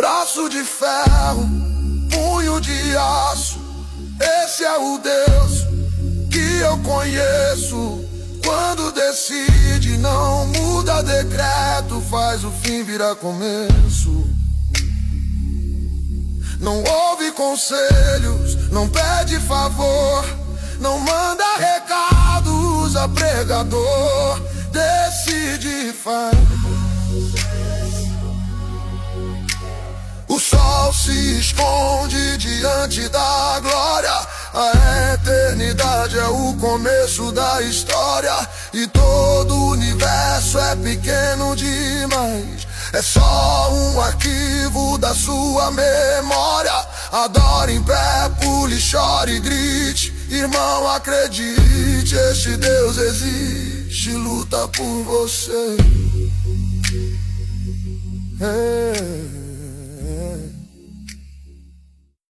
Braço de ferro, punho de aço, esse é o Deus que eu conheço. Quando decide, não muda decreto, faz o fim virar começo. Não ouve conselhos, não pede favor, não manda recados a pregador. Decide e faz. O sol se esconde diante da glória. A eternidade é o começo da história. E todo o universo é pequeno demais. É só um arquivo da sua memória. Adore em pé, pule, chore e grite. Irmão, acredite, este Deus existe, luta por você.